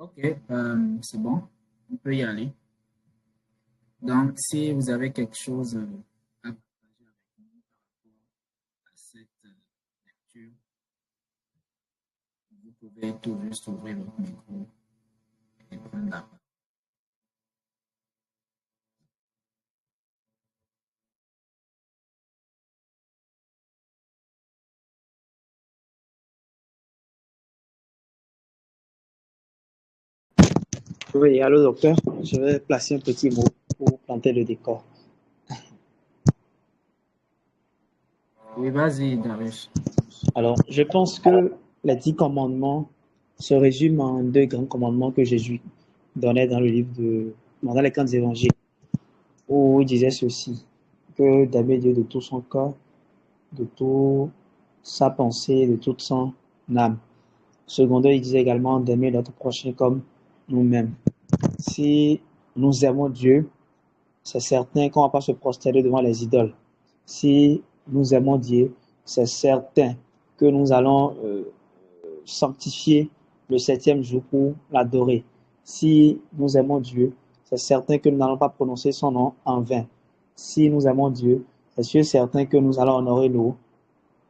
Ok, c'est bon, on peut y aller. Donc, si vous avez quelque chose à partager avec nous par rapport à cette lecture, vous pouvez tout juste ouvrir votre micro et prendre la parole. Oui, allô docteur, je vais placer un petit mot pour planter le décor. Oui, vas-y, Darius. Alors, je pense que les 10 commandements se résument en deux grands commandements que Jésus donnait dans le livre dans les 15 évangiles, où il disait ceci, que d'aimer Dieu de tout son cœur, de toute sa pensée, de toute son âme. Secondo, il disait également d'aimer notre prochain comme nous-mêmes. Si nous aimons Dieu, c'est certain qu'on ne va pas se prosterner devant les idoles. Si nous aimons Dieu, c'est certain que nous allons sanctifier le septième jour pour l'adorer. Si nous aimons Dieu, c'est certain que nous n'allons pas prononcer son nom en vain. Si nous aimons Dieu, c'est sûr certain que nous allons honorer nos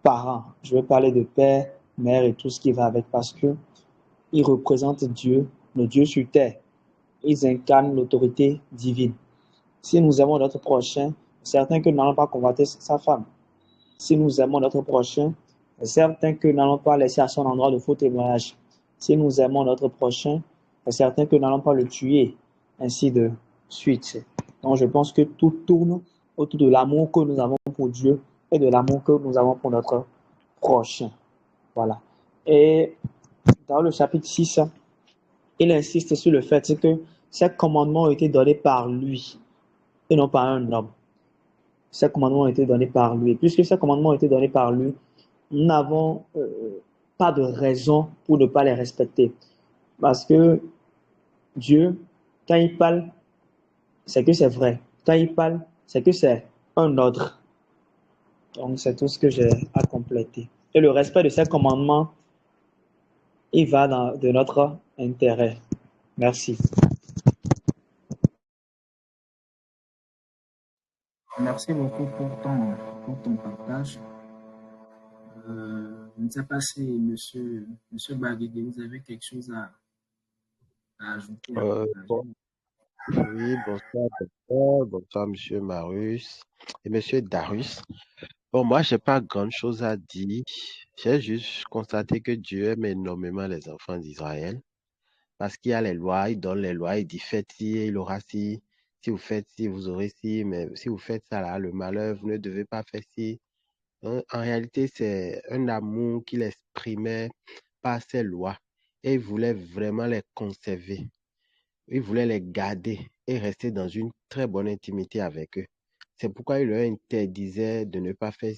parents. Je veux parler de père, mère et tout ce qui va avec parce que ils représentent Dieu, le Dieu sur terre. Ils incarnent l'autorité divine. Si nous aimons notre prochain, c'est certain que nous n'allons pas convoiter sa femme. Si nous aimons notre prochain, c'est certain que nous n'allons pas laisser à son endroit de faux témoignages. Si nous aimons notre prochain, c'est certain que nous n'allons pas le tuer, ainsi de suite. Donc je pense que tout tourne autour de l'amour que nous avons pour Dieu et de l'amour que nous avons pour notre prochain. Voilà. Et dans le chapitre 6, il insiste sur le fait que ces commandements ont été donnés par lui et non par un homme. Ces commandements ont été donnés par lui. Et puisque ces commandements ont été donnés par lui, nous n'avons pas de raison pour ne pas les respecter. Parce que Dieu, quand il parle, c'est que c'est vrai. Quand il parle, c'est que c'est un ordre. Donc, c'est tout ce que j'ai à compléter. Et le respect de ces commandements, il va de notre intérêt. Merci. Merci beaucoup pour ton partage. Je ne sais pas si monsieur Baguede, vous avez quelque chose à ajouter, à Bon, partager. oui, bonsoir, docteur, bonsoir, monsieur Marius et monsieur Darius. Bon, moi, j'ai pas grand-chose à dire. J'ai juste constaté que Dieu aime énormément les enfants d'Israël parce qu'il y a les lois, il donne les lois, il dit faites ci, il aura ci. Si vous faites ci, vous aurez ci, mais si vous faites ça là, le malheur, vous ne devez pas faire ci. En réalité, c'est un amour qu'il exprimait par ses lois et il voulait vraiment les conserver. Il voulait les garder et rester dans une très bonne intimité avec eux. C'est pourquoi il leur interdisait de ne pas faire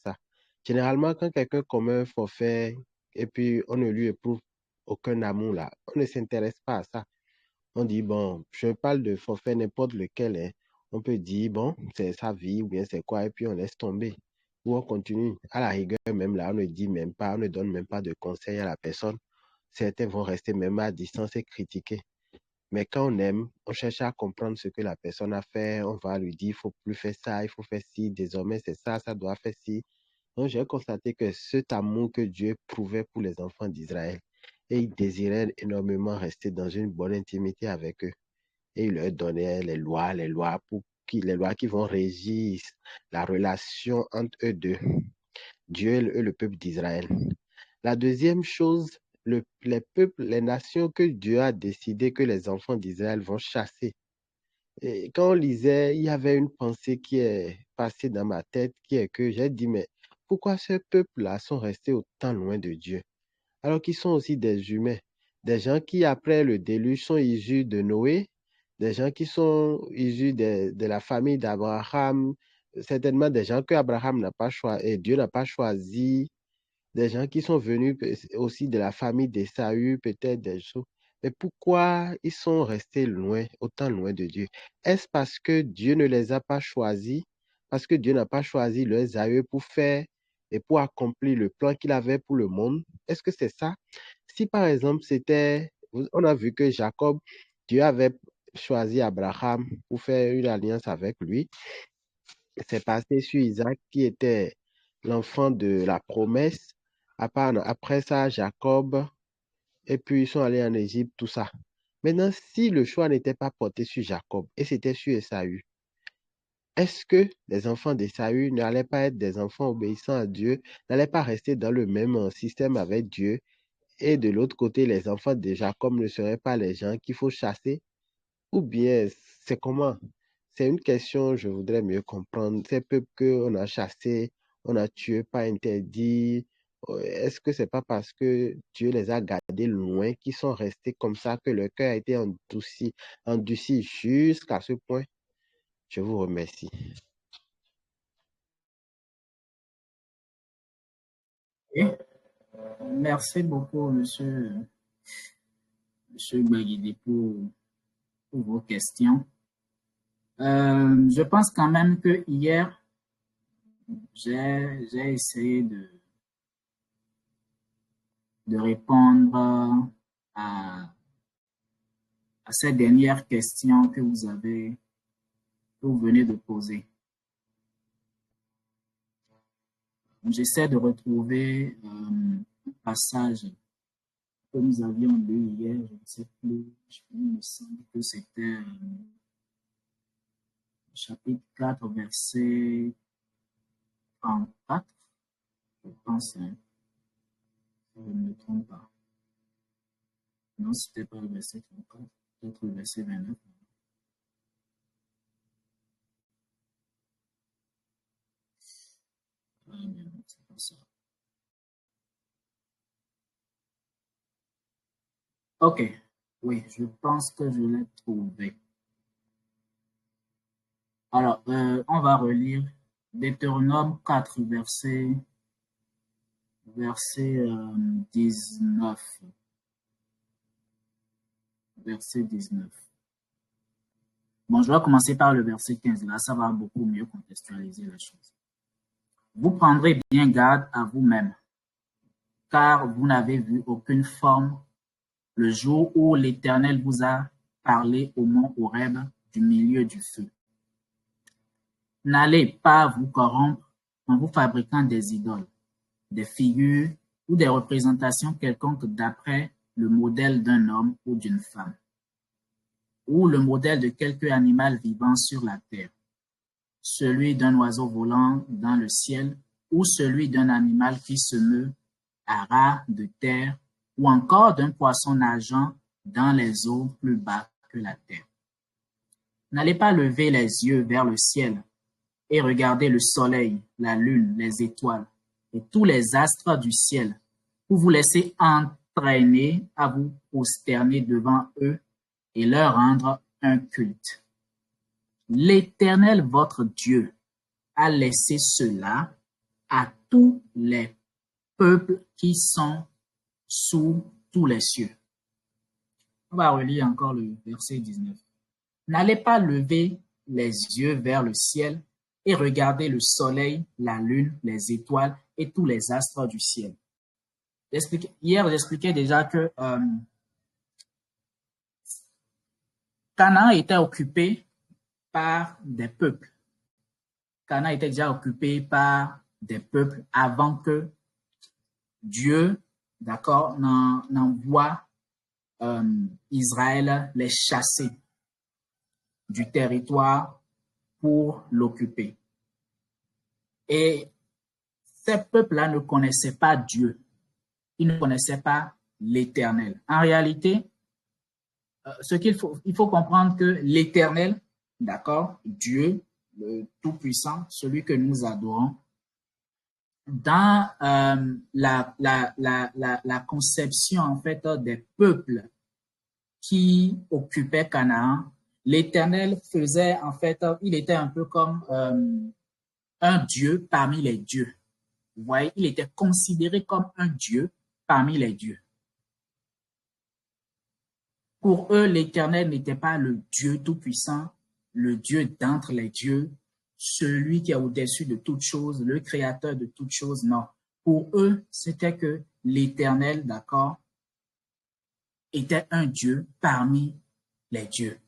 ça. Généralement, quand quelqu'un commet un forfait et puis on ne lui éprouve aucun amour là, on ne s'intéresse pas à ça. On dit, bon, je parle de forfait n'importe lequel, hein. On peut dire, bon, c'est sa vie ou bien c'est quoi, et puis on laisse tomber. Ou on continue. À la rigueur, même là, on ne dit même pas, on ne donne même pas de conseils à la personne. Certains vont rester même à distance et critiquer. Mais quand on aime, on cherche à comprendre ce que la personne a fait. On va lui dire, il faut plus faire ça, il faut faire ci. Désormais, c'est ça, ça doit faire ci. Donc, j'ai constaté que cet amour que Dieu prouvait pour les enfants d'Israël, et il désirait énormément rester dans une bonne intimité avec eux. Et il leur donnait les lois qui vont régir la relation entre eux deux, Dieu et le peuple d'Israël. La deuxième chose, les peuples, les nations que Dieu a décidé que les enfants d'Israël vont chasser. Et quand on lisait, il y avait une pensée qui est passée dans ma tête, qui est que j'ai dit, mais pourquoi ces peuples-là sont restés autant loin de Dieu, alors qu'ils sont aussi des humains, des gens qui, après le déluge, sont issus de Noé, des gens qui sont issus de la famille d'Abraham, certainement des gens que Abraham n'a pas choisi, et Dieu n'a pas choisi, des gens qui sont venus aussi de la famille d'Ésaü, peut-être des choses. Mais pourquoi ils sont restés loin, autant loin de Dieu? Est-ce parce que Dieu ne les a pas choisis? Parce que Dieu n'a pas choisi leurs aïeux pour faire et pour accomplir le plan qu'il avait pour le monde? Est-ce que c'est ça? Si par exemple c'était On a vu que Jacob, Dieu avait choisi Abraham pour faire une alliance avec lui. C'est passé sur Isaac qui était l'enfant de la promesse. Après ça, Jacob, et puis ils sont allés en Égypte, tout ça. Maintenant, si le choix n'était pas porté sur Jacob et c'était sur Ésaü, est-ce que les enfants d'Ésaü n'allaient pas être des enfants obéissants à Dieu, n'allaient pas rester dans le même système avec Dieu? Et de l'autre côté, les enfants de Jacob ne seraient pas les gens qu'il faut chasser? Ou bien, c'est comment? C'est une question, je voudrais mieux comprendre. Ces peuples qu'on a chassés, on a tué, pas interdit. Est-ce que c'est pas parce que Dieu les a gardés loin qu'ils sont restés comme ça, que leur cœur a été endurci jusqu'à ce point? Je vous remercie. Et merci beaucoup, monsieur Baguidi, pour vos questions. Je pense quand même que hier, j'ai essayé de répondre à, à ces dernières questions que vous venez de poser. J'essaie de retrouver un passage que nous avions lu hier, je ne sais plus, il me semble que c'était chapitre 4, verset 34, je pense, hein, si je ne me trompe pas. Non, ce n'était pas le verset 34, peut-être le verset 29. Ah, mais non, c'est pas ça. Ok, oui, je pense que je l'ai trouvé. Alors, on va relire Deutéronome 4, verset 19. Verset 19. Bon, je vais commencer par le verset 15. Là, ça va beaucoup mieux contextualiser les choses. Vous prendrez bien garde à vous-même, car vous n'avez vu aucune forme le jour où l'Éternel vous a parlé au mont Horeb du milieu du feu. N'allez pas vous corrompre en vous fabriquant des idoles, des figures ou des représentations quelconques d'après le modèle d'un homme ou d'une femme, ou le modèle de quelque animal vivant sur la terre, celui d'un oiseau volant dans le ciel, ou celui d'un animal qui se meut à ras de terre, ou encore d'un poisson nageant dans les eaux plus bas que la terre. N'allez pas lever les yeux vers le ciel et regarder le soleil, la lune, les étoiles et tous les astres du ciel, pour vous laisser entraîner à vous prosterner devant eux et leur rendre un culte. L'Éternel, votre Dieu, a laissé cela à tous les peuples qui sont sous tous les cieux. On va relire encore le verset 19. N'allez pas lever les yeux vers le ciel et regarder le soleil, la lune, les étoiles et tous les astres du ciel. Hier, j'expliquais déjà que Canaan était occupé par des peuples. Canaan était déjà occupé par des peuples avant que Dieu, d'accord, n'envoie Israël les chasser du territoire pour l'occuper. Et ces peuples-là ne connaissaient pas Dieu. Ils ne connaissaient pas l'Éternel. En réalité, il faut comprendre que l'Éternel, d'accord, Dieu, le Tout-Puissant, celui que nous adorons, dans la conception en fait des peuples qui occupaient Canaan, l'Éternel faisait en fait, il était un peu comme un Dieu parmi les dieux. Vous voyez, il était considéré comme un Dieu parmi les dieux. Pour eux, l'Éternel n'était pas le Dieu tout-puissant, le Dieu d'entre les dieux, celui qui est au-dessus de toutes choses, le créateur de toutes choses. Non. Pour eux, c'était que l'Éternel, d'accord, était un Dieu parmi les dieux.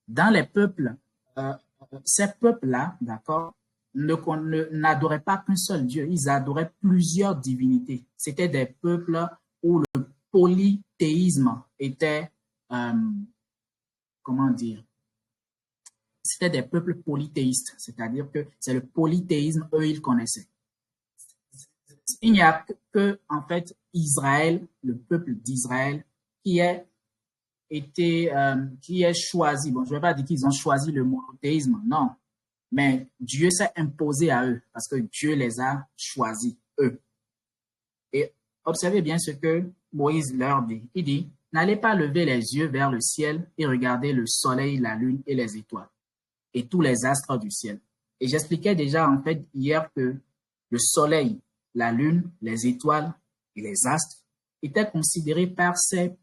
Dans les peuples, ces peuples-là, d'accord, n'adoraient pas qu'un seul Dieu, ils adoraient plusieurs divinités. C'était des peuples où le polythéisme était, comment dire, c'était des peuples polythéistes, c'est-à-dire que c'est le polythéisme, eux, ils connaissaient. Il n'y a que, en fait, Israël, le peuple d'Israël, qui est choisi. Bon, je ne vais pas dire qu'ils ont choisi le monothéisme, non. Mais Dieu s'est imposé à eux parce que Dieu les a choisis, eux. Et observez bien ce que Moïse leur dit. Il dit, n'allez pas lever les yeux vers le ciel et regarder le soleil, la lune et les étoiles et tous les astres du ciel. Et j'expliquais déjà, en fait, hier que le soleil, la lune, les étoiles et les astres étaient considérés par ces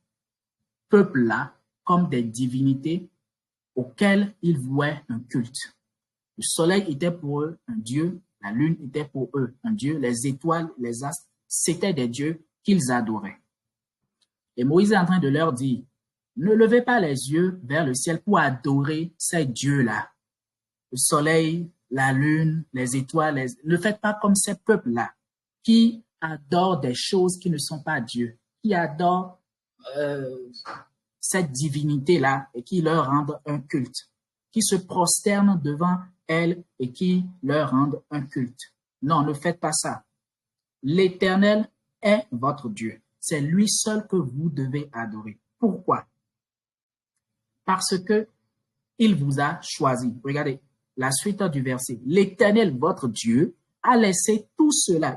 peuples-là comme des divinités auxquelles ils vouaient un culte. Le soleil était pour eux un dieu, la lune était pour eux un dieu, les étoiles, les astres, c'était des dieux qu'ils adoraient. Et Moïse est en train de leur dire, ne levez pas les yeux vers le ciel pour adorer ces dieux-là. Le soleil, la lune, les étoiles, ne faites pas comme ces peuples-là qui adorent des choses qui ne sont pas Dieu, qui adorent cette divinité-là et qui leur rendent un culte, qui se prosternent devant elle et qui leur rendent un culte. Non, ne faites pas ça. L'Éternel est votre Dieu. C'est lui seul que vous devez adorer. Pourquoi? Parce que il vous a choisi. Regardez la suite du verset. L'Éternel, votre Dieu, a laissé tout cela.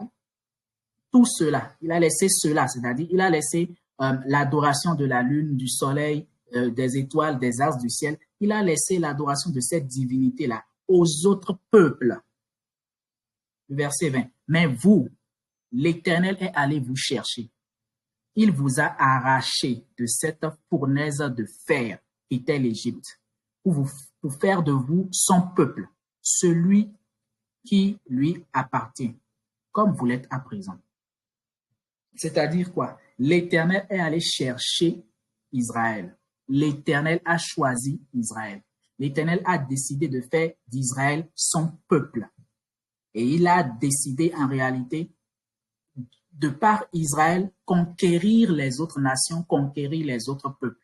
Tout cela. Il a laissé cela, c'est-à-dire il a laissé l'adoration de la lune, du soleil, des étoiles, des astres du ciel. Il a laissé l'adoration de cette divinité-là aux autres peuples. Verset 20. Mais vous, l'Éternel est allé vous chercher. Il vous a arraché de cette fournaise de fer qui était l'Égypte pour faire de vous son peuple, celui qui lui appartient, comme vous l'êtes à présent. C'est-à-dire quoi? L'Éternel est allé chercher Israël. L'Éternel a choisi Israël. L'Éternel a décidé de faire d'Israël son peuple. Et il a décidé en réalité, de par Israël, conquérir les autres nations, conquérir les autres peuples.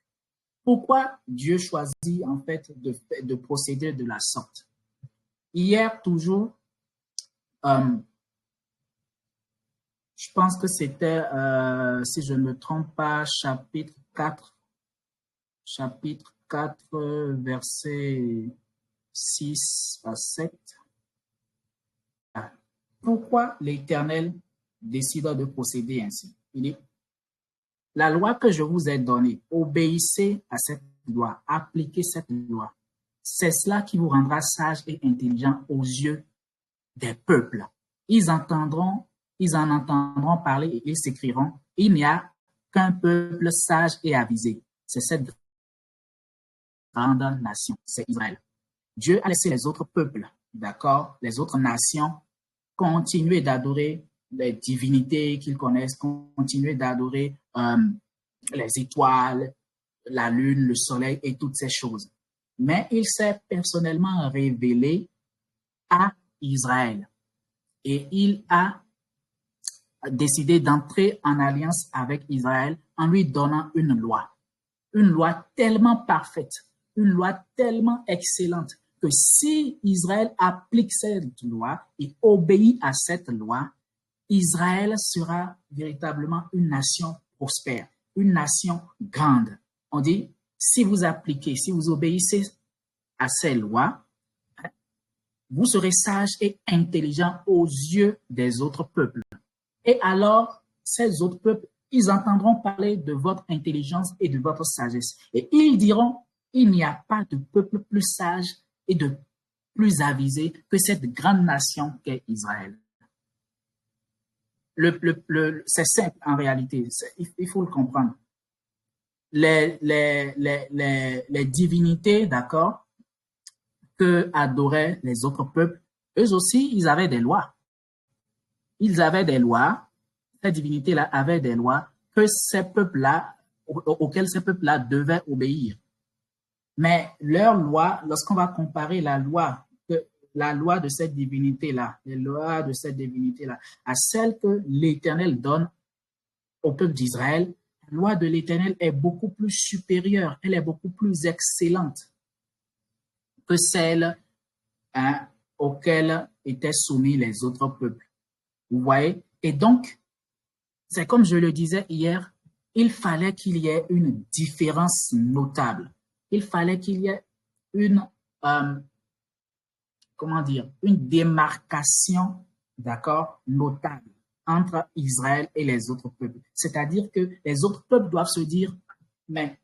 Pourquoi Dieu choisit en fait de procéder de la sorte? Hier, toujours, je pense que c'était, si je ne me trompe pas, chapitre 4, verset 6 à 7. Pourquoi l'Éternel décide de procéder ainsi? Il dit, la loi que je vous ai donnée, obéissez à cette loi, appliquez cette loi. C'est cela qui vous rendra sage et intelligent aux yeux des peuples. Ils en entendront parler et ils s'écrieront, il n'y a qu'un peuple sage et avisé. C'est cette grande nation, c'est Israël. Dieu a laissé les autres peuples, d'accord, les autres nations, continuer d'adorer les divinités qu'ils connaissent, continuer d'adorer les étoiles, la lune, le soleil et toutes ces choses. Mais il s'est personnellement révélé à Israël et il a décidé d'entrer en alliance avec Israël en lui donnant une loi tellement parfaite, une loi tellement excellente que si Israël applique cette loi et obéit à cette loi, Israël sera véritablement une nation prospère, une nation grande. On dit, si vous appliquez, si vous obéissez à ces lois, vous serez sages et intelligents aux yeux des autres peuples. Et alors, ces autres peuples, ils entendront parler de votre intelligence et de votre sagesse. Et ils diront, il n'y a pas de peuple plus sage et de plus avisé que cette grande nation qu'est Israël. C'est simple en réalité, il faut le comprendre. Les divinités, d'accord, que adoraient les autres peuples, eux aussi, ils avaient des lois. Ces divinités-là avaient des lois que ces peuples-là, auxquels ces peuples-là devaient obéir. Mais leur loi, lorsqu'on va comparer la loi de cette divinité-là, les lois de cette divinité-là, à celle que l'Éternel donne au peuple d'Israël, la loi de l'Éternel est beaucoup plus supérieure, elle est beaucoup plus excellente que celle auxquelles étaient soumis les autres peuples. Vous voyez? Et donc, c'est comme je le disais hier, il fallait qu'il y ait une différence notable. Il fallait qu'il y ait une, une démarcation, d'accord, notable entre Israël et les autres peuples. C'est-à-dire que les autres peuples doivent se dire, mais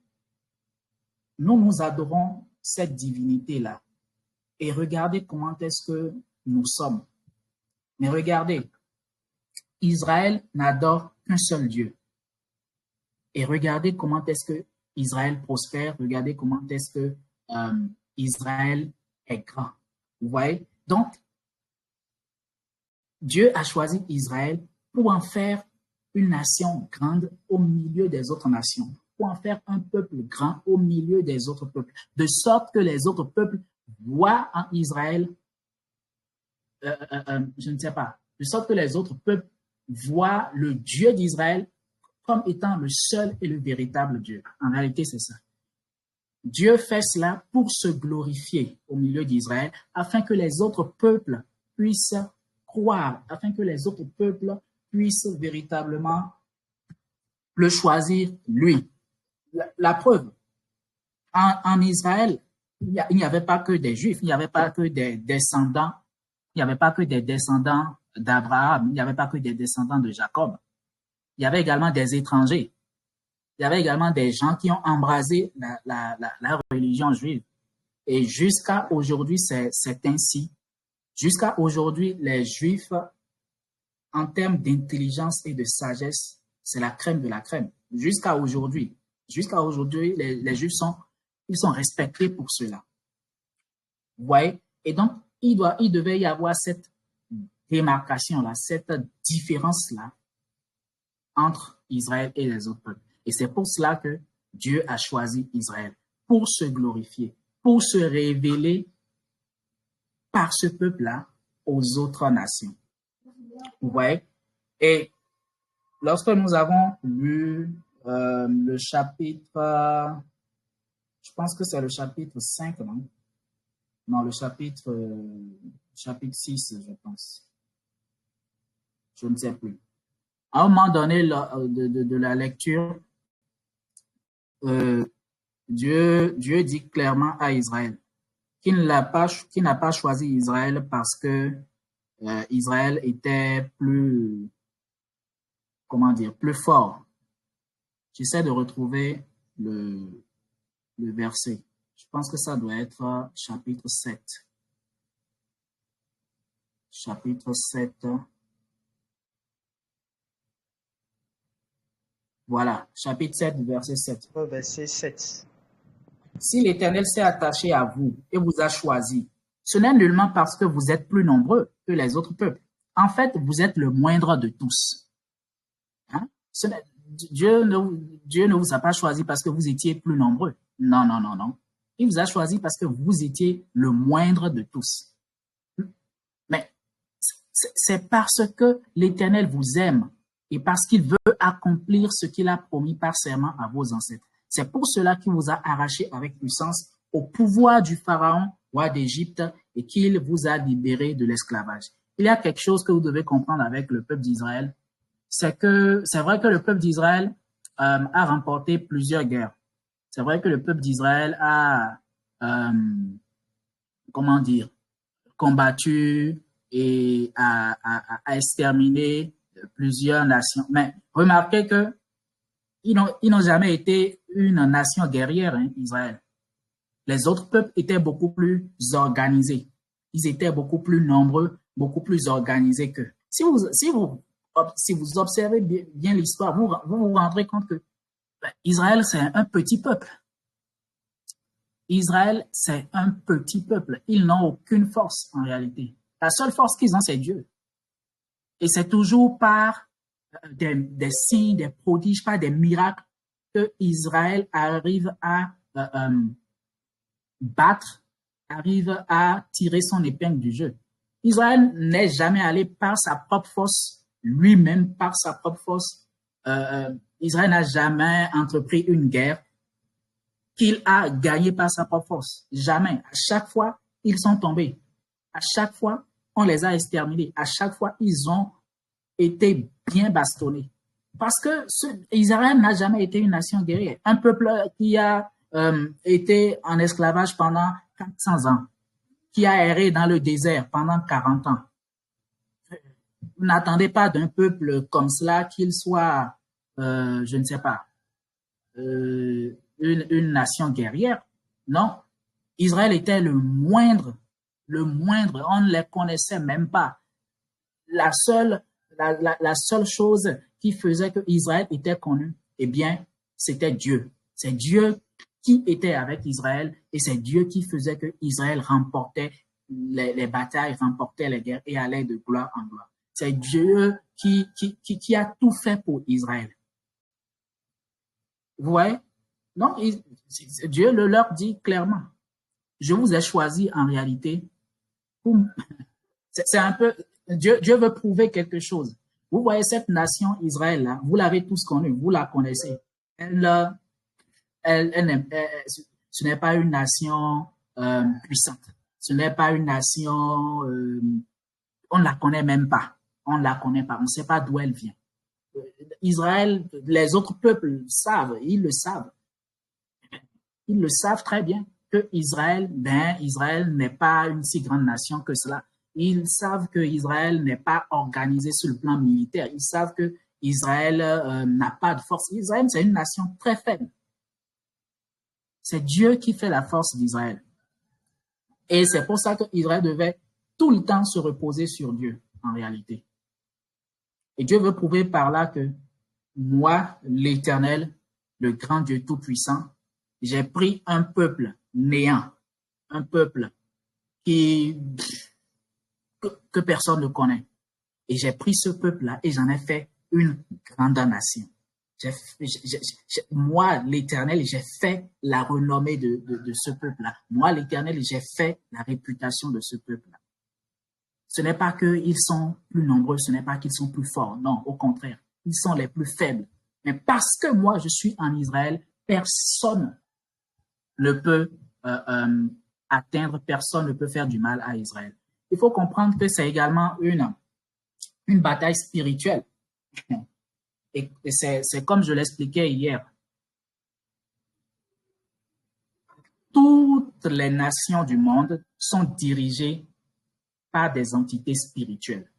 nous adorons cette divinité-là. Et regardez comment est-ce que nous sommes. Mais regardez, Israël n'adore qu'un seul Dieu. Et regardez comment est-ce que Israël prospère, regardez comment est-ce que Israël est grand. Vous voyez? Donc, Dieu a choisi Israël pour en faire une nation grande au milieu des autres nations, pour en faire un peuple grand au milieu des autres peuples, de sorte que les autres peuples voient en Israël, je ne sais pas, de sorte que les autres peuples voient le Dieu d'Israël comme étant le seul et le véritable Dieu. En réalité, c'est ça. Dieu fait cela pour se glorifier au milieu d'Israël, afin que les autres peuples puissent croire, afin que les autres peuples puissent véritablement le choisir, lui. La preuve, en Israël, il n'y avait pas que des Juifs, il n'y avait pas que des descendants, il n'y avait pas que des descendants d'Abraham, il n'y avait pas que des descendants de Jacob. Il y avait également des étrangers. Il y avait également des gens qui ont embrasé la religion juive. Et jusqu'à aujourd'hui, c'est ainsi. Jusqu'à aujourd'hui, les Juifs, en termes d'intelligence et de sagesse, c'est la crème de la crème. Jusqu'à aujourd'hui, les Juifs sont respectés pour cela. Vous voyez? Et donc, il devait y avoir cette démarcation-là, cette différence-là entre Israël et les autres peuples. Et c'est pour cela que Dieu a choisi Israël, pour se glorifier, pour se révéler par ce peuple-là aux autres nations. Vous voyez? Et lorsque nous avons lu le chapitre, je pense que c'est le chapitre 5, non? Non, le chapitre 6, je pense. Je ne sais plus. À un moment donné de la lecture, Dieu dit clairement à Israël qu'il n'a pas choisi Israël parce que Israël était plus fort. J'essaie de retrouver le verset. Je pense que ça doit être chapitre 7. Chapitre 7. Voilà, chapitre 7, verset 7. Verset 7. Si l'Éternel s'est attaché à vous et vous a choisi, ce n'est nullement parce que vous êtes plus nombreux que les autres peuples. En fait, vous êtes le moindre de tous. Hein? Dieu ne vous a pas choisi parce que vous étiez plus nombreux. Non, non, non, non. Il vous a choisi parce que vous étiez le moindre de tous. Mais c'est parce que l'Éternel vous aime et parce qu'il veut accomplir ce qu'il a promis par serment à vos ancêtres. C'est pour cela qu'il vous a arraché avec puissance au pouvoir du Pharaon, roi d'Égypte, et qu'il vous a libéré de l'esclavage. Il y a quelque chose que vous devez comprendre avec le peuple d'Israël, c'est vrai que le peuple d'Israël a remporté plusieurs guerres. C'est vrai que le peuple d'Israël a, combattu et a exterminé plusieurs nations. Mais remarquez que ils n'ont jamais été une nation guerrière, hein, Israël. Les autres peuples étaient beaucoup plus organisés. Ils étaient beaucoup plus nombreux, beaucoup plus organisés qu'eux. Si vous observez bien l'histoire, vous vous rendrez compte que Israël, c'est un petit peuple. Israël, c'est un petit peuple. Ils n'ont aucune force en réalité. La seule force qu'ils ont, c'est Dieu. Et c'est toujours par des signes, des prodiges, pas des miracles, que Israël arrive à battre, arrive à tirer son épingle du jeu. Israël n'est jamais allé par sa propre force, lui-même par sa propre force. Israël n'a jamais entrepris une guerre qu'il a gagnée par sa propre force. Jamais. À chaque fois, ils sont tombés. À chaque fois, on les a exterminés. À chaque fois, ils ont été bien bastonnés. Parce que Israël n'a jamais été une nation guerrière. Un peuple qui a été en esclavage pendant 400 ans, qui a erré dans le désert pendant 40 ans. Vous n'attendez pas d'un peuple comme cela qu'il soit, je ne sais pas, une nation guerrière. Non, Israël était le moindre, on ne les connaissait même pas. La seule chose qui faisait que Israël était connu, eh bien, c'était Dieu. C'est Dieu qui était avec Israël et c'est Dieu qui faisait que Israël remportait les batailles, remportait les guerres et allait de gloire en gloire. C'est Dieu qui a tout fait pour Israël. Vous voyez? Non, Dieu le leur dit clairement. Je vous ai choisi en réalité. C'est un peu, Dieu veut prouver quelque chose. Vous voyez cette nation Israël là, vous l'avez tous connue, vous la connaissez. Ce n'est pas une nation puissante. Ce n'est pas une nation, on ne la connaît même pas. On ne la connaît pas. On ne sait pas d'où elle vient. Israël, les autres peuples savent, ils le savent. Ils le savent très bien que Israël n'est pas une si grande nation que cela. Ils savent que Israël n'est pas organisé sur le plan militaire. Ils savent que Israël n'a pas de force. Israël, c'est une nation très faible. C'est Dieu qui fait la force d'Israël. Et c'est pour ça qu'Israël devait tout le temps se reposer sur Dieu, en réalité. Et Dieu veut prouver par là que moi, l'Éternel, le grand Dieu tout-puissant, j'ai pris un peuple néant, un peuple que personne ne connaît. Et j'ai pris ce peuple-là et j'en ai fait une grande nation. Moi, l'Éternel, j'ai fait la renommée de ce peuple-là. Moi, l'Éternel, j'ai fait la réputation de ce peuple-là. Ce n'est pas qu'ils sont plus nombreux, ce n'est pas qu'ils sont plus forts. Non, au contraire, ils sont les plus faibles. Mais parce que moi, je suis en Israël, personne ne peut atteindre, personne ne peut faire du mal à Israël. Il faut comprendre que c'est également une bataille spirituelle. Et c'est comme je l'expliquais hier. Toutes les nations du monde sont dirigées par des entités spirituelles.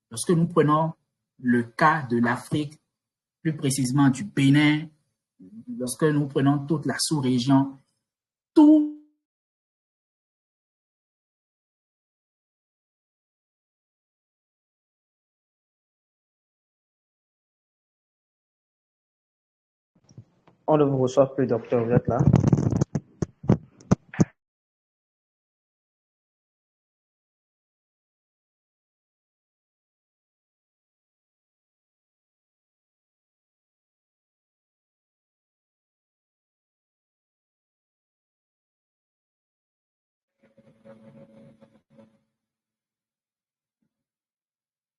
Lorsque nous prenons le cas de l'Afrique, plus précisément du Bénin, lorsque nous prenons toute la sous-région, tout On ne vous reçoit plus, docteur, vous êtes là?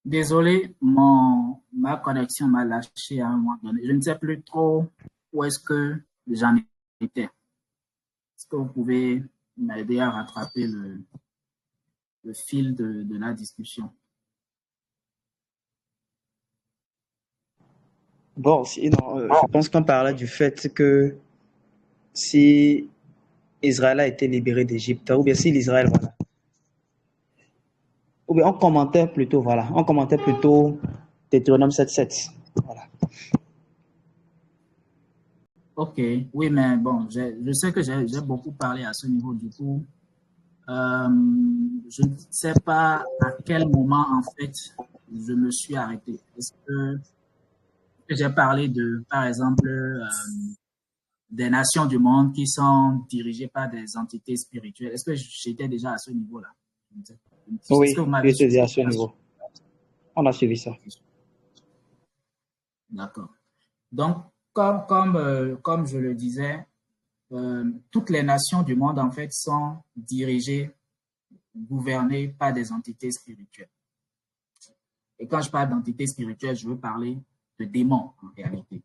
Désolé, ma connexion m'a lâché à un moment donné. Je ne sais plus trop où est-ce que j'en étais. Est-ce que vous pouvez m'aider à rattraper le fil de la discussion? Bon, sinon, je pense qu'on parlait du fait que si Israël a été libéré d'Égypte, ou bien si l'Israël, voilà. Ou bien on commentait plutôt Deutéronome 7.7. Voilà. Ok, oui, mais bon, je sais que j'ai beaucoup parlé à ce niveau du coup. Je ne sais pas à quel moment, en fait, je me suis arrêté. Est-ce que j'ai parlé de, par exemple, des nations du monde qui sont dirigées par des entités spirituelles? Est-ce que j'étais déjà à ce niveau-là? Est-ce que Oui, vous tu m'avez étais suivi? à ce niveau. On a suivi ça. D'accord. Donc, comme je le disais, toutes les nations du monde, en fait, sont dirigées, gouvernées par des entités spirituelles. Et quand je parle d'entités spirituelles, je veux parler de démons, en réalité.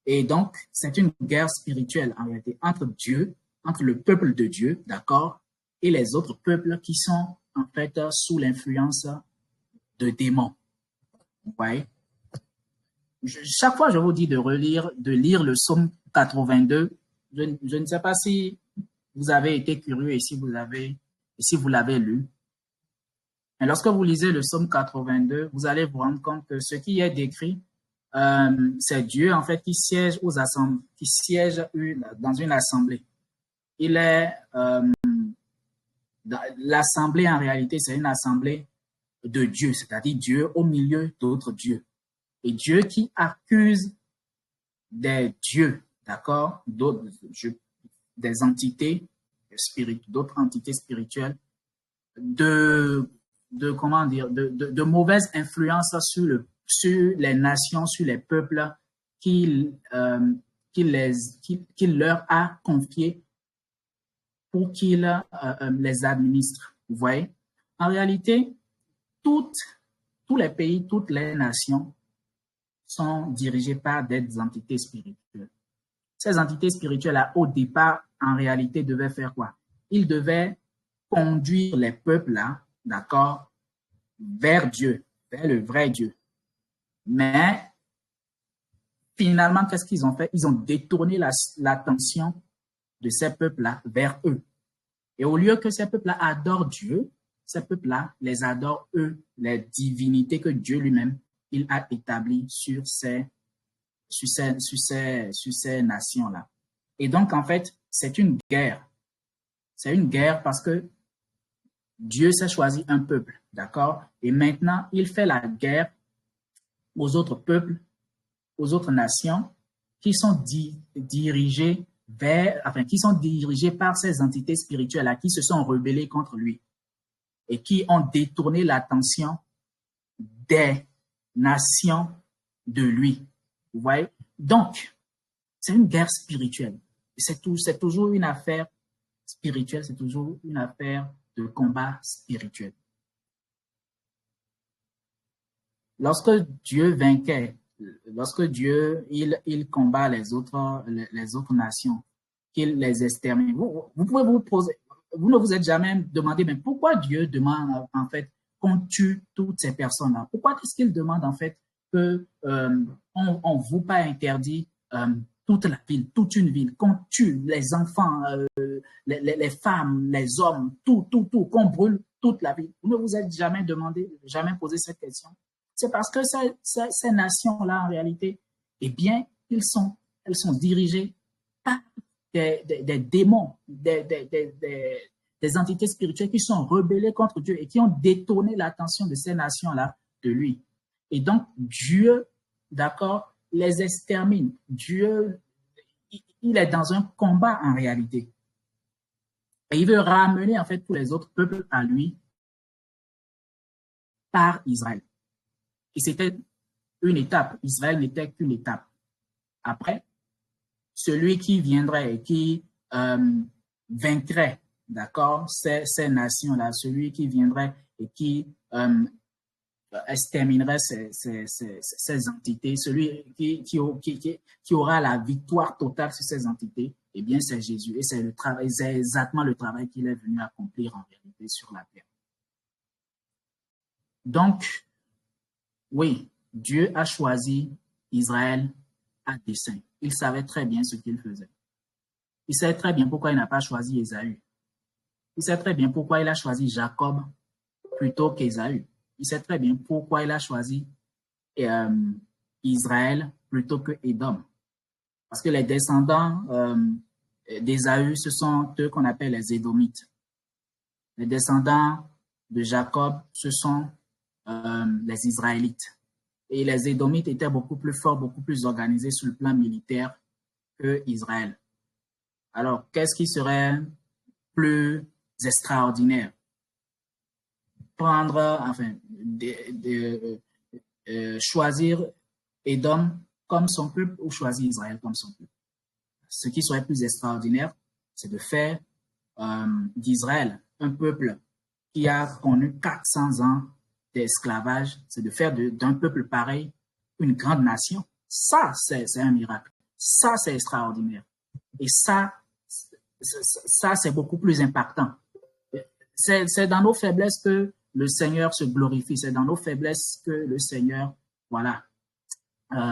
Et donc, c'est une guerre spirituelle, en réalité, entre Dieu, entre le peuple de Dieu, d'accord, et les autres peuples qui sont, en fait, sous l'influence de démons. Vous voyez? Chaque fois, je vous dis de lire le psaume 82. Je ne sais pas si vous avez été curieux et si vous l'avez lu. Mais lorsque vous lisez le psaume 82, vous allez vous rendre compte que ce qui est décrit, c'est Dieu, en fait, qui siège dans une assemblée. L'assemblée, en réalité, c'est une assemblée de Dieu, c'est-à-dire Dieu au milieu d'autres dieux. Et Dieu qui accuse des dieux, d'accord, des entités spirituelles, d'autres entités spirituelles, de mauvaises influences sur les nations, sur les peuples qu'il leur a confiés pour qu'ils les administrent. Vous voyez? En réalité, tous les pays, toutes les nations sont dirigées par des entités spirituelles. Ces entités spirituelles-là, au départ, en réalité, devaient faire quoi? Ils devaient conduire les peuples-là, d'accord, vers Dieu, vers le vrai Dieu. Mais finalement, qu'est-ce qu'ils ont fait? Ils ont détourné l'attention de ces peuples-là vers eux. Et au lieu que ces peuples-là adorent Dieu, ces peuples-là les adorent eux, les divinités que Dieu lui-même il a établies sur ces nations-là. Et donc, en fait, c'est une guerre. C'est une guerre parce que Dieu s'est choisi un peuple, d'accord? Et maintenant, il fait la guerre aux autres peuples, aux autres nations qui sont dirigées par ces entités spirituelles-là qui se sont rebellées contre lui et qui ont détourné l'attention des nations de lui. Vous voyez? Donc, c'est une guerre spirituelle. C'est toujours une affaire spirituelle, c'est toujours une affaire de combat spirituel. Lorsque Dieu vainquait, lorsque Dieu il combat les autres nations, qu'il les extermine, vous pouvez vous poser, vous ne vous êtes jamais demandé, mais pourquoi Dieu demande en fait qu'on tue toutes ces personnes-là? Pourquoi est-ce qu'il demande en fait que on vous pas interdit toute la ville, toute une ville, qu'on tue les enfants, les femmes, les hommes, tout, qu'on brûle toute la ville? Vous ne vous êtes jamais jamais posé cette question? C'est parce que ces nations-là, en réalité, eh bien, elles sont dirigées par des démons, des entités spirituelles qui sont rebellées contre Dieu et qui ont détourné l'attention de ces nations-là de lui. Et donc, Dieu, d'accord, les extermine. Dieu, il est dans un combat en réalité. Et il veut ramener, en fait, tous les autres peuples à lui par Israël. Et c'était une étape. Israël n'était qu'une étape. Après, celui qui viendrait et qui vaincrait, d'accord, ces nations-là, celui qui viendrait et qui exterminerait ces entités, celui qui aura la victoire totale sur ces entités, eh bien, c'est Jésus. Et c'est exactement le travail qu'il est venu accomplir en réalité sur la terre. Donc, oui, Dieu a choisi Israël à dessein. Il savait très bien ce qu'il faisait. Il savait très bien pourquoi il n'a pas choisi Ésaü. Il sait très bien pourquoi il a choisi Jacob plutôt qu'Ésaü. Il sait très bien pourquoi il a choisi Israël plutôt que Édom. Parce que les descendants d'Ésaü, ce sont eux qu'on appelle les Édomites. Les descendants de Jacob, ce sont les Israélites. Et les Édomites étaient beaucoup plus forts, beaucoup plus organisés sur le plan militaire que Israël. Alors, qu'est-ce qui serait plus extraordinaire? Choisir Édom comme son peuple ou choisi Israël comme son peuple. Ce qui serait plus extraordinaire, c'est de faire d'Israël un peuple qui a connu 400 ans d'esclavage, c'est de faire d'un peuple pareil une grande nation. Ça, c'est un miracle. Ça, c'est extraordinaire. Et ça, c'est beaucoup plus impactant. C'est dans nos faiblesses que le Seigneur se glorifie. C'est dans nos faiblesses que le Seigneur, voilà,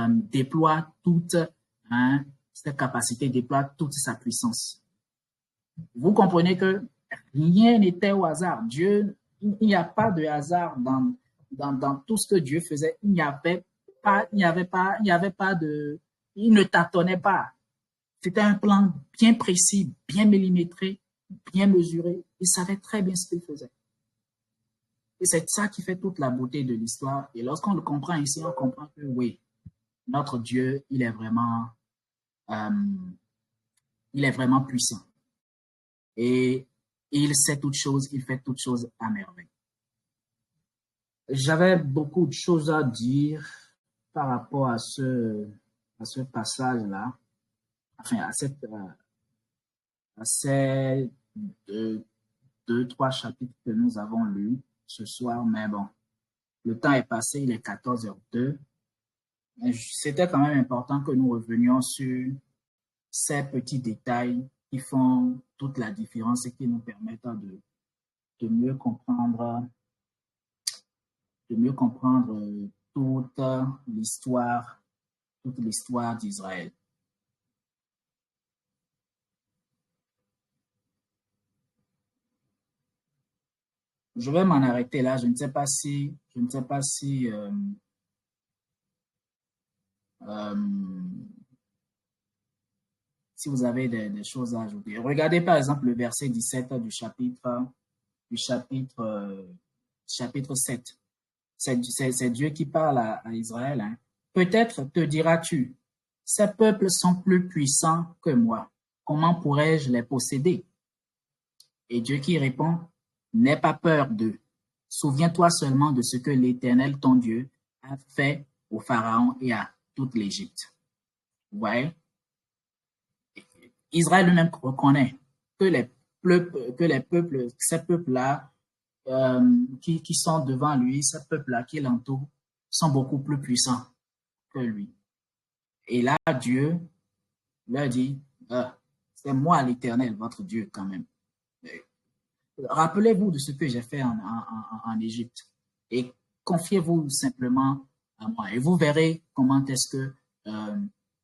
déploie toute cette capacité, déploie toute sa puissance. Vous comprenez que rien n'était au hasard. Dieu, il n'y a pas de hasard dans tout ce que Dieu faisait. Il ne tâtonnait pas. C'était un plan bien précis, bien millimétré, bien mesuré. Il savait très bien ce qu'il faisait. Et c'est ça qui fait toute la beauté de l'histoire. Et lorsqu'on le comprend ici, on comprend que oui, notre Dieu, il est vraiment puissant. Et il sait toutes choses, il fait toutes choses à merveille. J'avais beaucoup de choses à dire par rapport à ce passage-là, enfin à ces deux, trois chapitres que nous avons lus ce soir, mais bon, le temps est passé, il est 14h02. C'était quand même important que nous revenions sur ces petits détails qui font toute la différence et qui nous permettent de mieux comprendre toute l'histoire d'Israël. Je vais m'en arrêter là. Je ne sais pas si si vous avez des choses à ajouter. Regardez par exemple le verset 17 du chapitre 7. C'est Dieu qui parle à Israël. Hein. Peut-être te diras-tu, ces peuples sont plus puissants que moi. Comment pourrais-je les posséder? Et Dieu qui répond, n'aie pas peur d'eux. Souviens-toi seulement de ce que l'Éternel, ton Dieu, a fait au Pharaon et à toute l'Égypte. Vous voyez? Israël lui-même reconnaît que ces peuples-là qui sont devant lui, ces peuples-là qui l'entourent, sont beaucoup plus puissants que lui. Et là, Dieu leur dit, c'est moi l'Éternel, votre Dieu quand même. Rappelez-vous de ce que j'ai fait en Égypte et confiez-vous simplement à moi. Et vous verrez comment est-ce que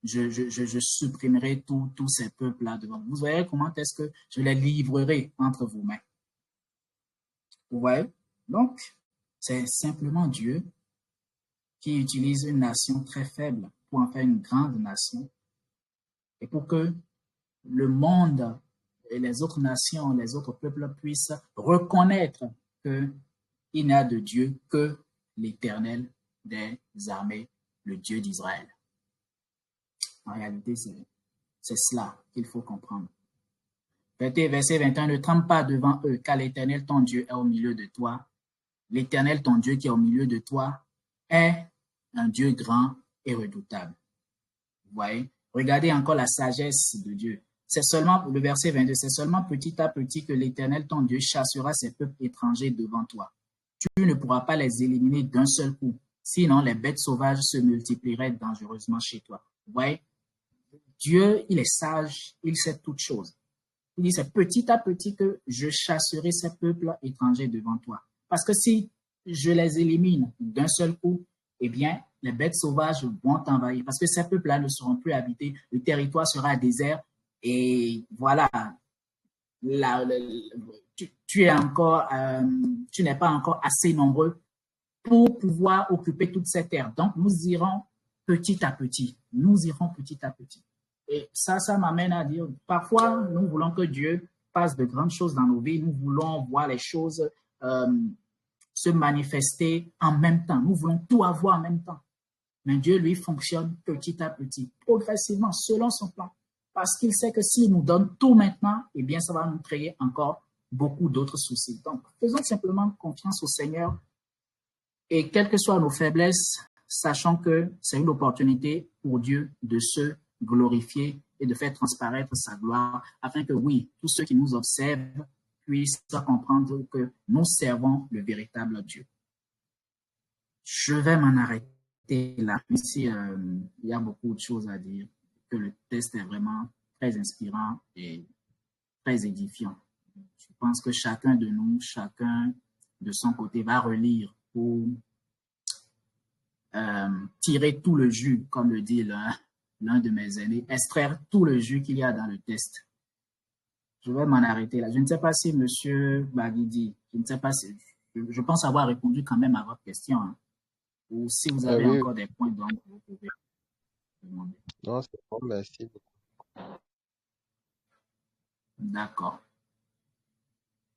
je supprimerai tous ces peuples-là devant vous. Vous verrez comment est-ce que je les livrerai entre vos mains. Vous voyez? Donc, c'est simplement Dieu qui utilise une nation très faible pour en faire une grande nation et pour que le monde et les autres nations, les autres peuples puissent reconnaître qu'il n'y a de Dieu que l'Éternel des armées, le Dieu d'Israël. En réalité, c'est cela qu'il faut comprendre. Verset 21, ne tremble pas devant eux, car l'Éternel, ton Dieu, est au milieu de toi. L'Éternel, ton Dieu, qui est au milieu de toi, est un Dieu grand et redoutable. Vous voyez? Regardez encore la sagesse de Dieu. C'est seulement, le verset 22, c'est seulement petit à petit que l'Éternel, ton Dieu, chassera ces peuples étrangers devant toi. Tu ne pourras pas les éliminer d'un seul coup, sinon les bêtes sauvages se multiplieraient dangereusement chez toi. Vous voyez? Dieu, il est sage, il sait toutes choses. Il dit, c'est petit à petit que je chasserai ces peuples étrangers devant toi. Parce que si je les élimine d'un seul coup, eh bien, les bêtes sauvages vont t'envahir. Parce que ces peuples-là ne seront plus habités, le territoire sera désert. Et voilà, tu n'es pas encore assez nombreux pour pouvoir occuper toute cette terre. Donc, nous irons petit à petit. Et ça m'amène à dire, parfois, nous voulons que Dieu fasse de grandes choses dans nos vies. Nous voulons voir les choses se manifester en même temps. Nous voulons tout avoir en même temps. Mais Dieu, lui, fonctionne petit à petit, progressivement, selon son plan. Parce qu'il sait que s'il nous donne tout maintenant, eh bien, ça va nous créer encore beaucoup d'autres soucis. Donc, faisons simplement confiance au Seigneur et quelles que soient nos faiblesses, sachant que c'est une opportunité pour Dieu de se glorifier et de faire transparaître sa gloire, afin que, oui, tous ceux qui nous observent puissent comprendre que nous servons le véritable Dieu. Je vais m'en arrêter là, même si il y a beaucoup de choses à dire, que le test est vraiment très inspirant et très édifiant. Je pense que chacun de nous, chacun de son côté, va relire pour tirer tout le jus, comme le dit l'un de mes aînés, extraire tout le jus qu'il y a dans le test. Je vais m'en arrêter là. Je ne sais pas si M. Baguidi, je ne sais pas si, je pense avoir répondu quand même à votre question, hein, ou si vous avez Oui, encore des points donc vous pouvez demander. non, c'est bon, merci. D'accord.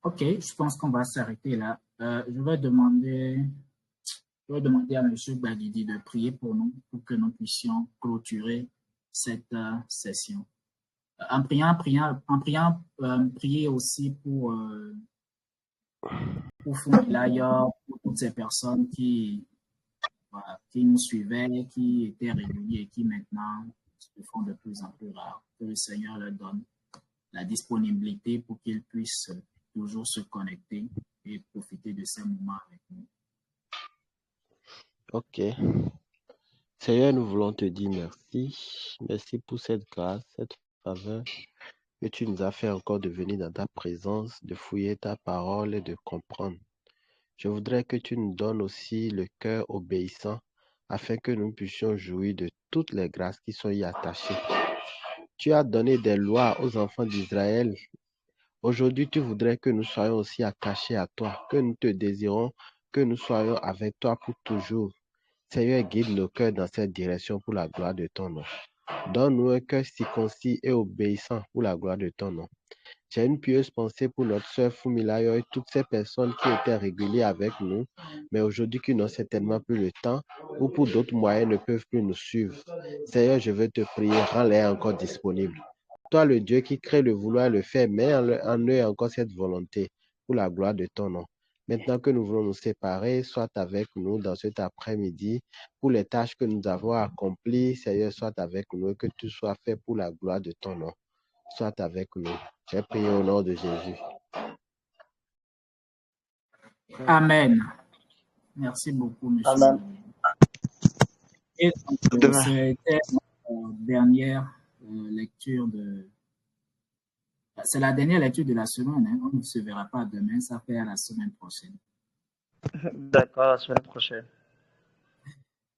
Ok, je pense qu'on va s'arrêter là. Je vais demander à M. Baguidi de prier pour nous, pour que nous puissions clôturer cette session. Priez aussi pour Fumilayo, pour toutes ces personnes voilà, qui nous suivaient, qui étaient réguliers et qui maintenant se font de plus en plus rares. Que le Seigneur leur donne la disponibilité pour qu'ils puissent toujours se connecter et profiter de ces moments avec nous. Ok. Seigneur, nous voulons te dire merci. Merci pour cette grâce, cette faveur que tu nous as fait encore de venir dans ta présence, de fouiller ta parole et de comprendre. Je voudrais que tu nous donnes aussi le cœur obéissant afin que nous puissions jouir de toutes les grâces qui sont y attachées. Tu as donné des lois aux enfants d'Israël. Aujourd'hui, tu voudrais que nous soyons aussi attachés à toi, que nous te désirons, que nous soyons avec toi pour toujours. Seigneur, guide nos cœurs dans cette direction pour la gloire de ton nom. Donne-nous un cœur circoncis et obéissant pour la gloire de ton nom. J'ai une pieuse pensée pour notre sœur Fumilayo et toutes ces personnes qui étaient régulières avec nous, mais aujourd'hui qui n'ont certainement plus le temps ou pour d'autres moyens ne peuvent plus nous suivre. Seigneur, je veux te prier, rends-les encore disponibles. Toi, le Dieu qui crée le vouloir le faire, mets en eux encore cette volonté pour la gloire de ton nom. Maintenant que nous voulons nous séparer, sois avec nous dans cet après-midi pour les tâches que nous avons accomplies. Seigneur, sois avec nous et que tout soit fait pour la gloire de ton nom. Sois avec nous. J'ai prié au nom de Jésus. Amen. Merci beaucoup, M. Amen. Et donc, Demain. c'était notre dernière lecture de... C'est la dernière lecture de la semaine. Hein. On ne se verra pas demain, ça fait à la semaine prochaine. D'accord, la semaine prochaine.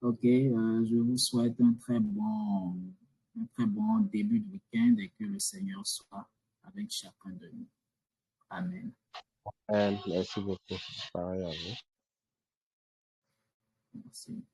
Ok, je vous souhaite un très bon début de week-end et que le Seigneur soit avec chacun de nous. Amen. Merci beaucoup. Pareil à vous. Merci.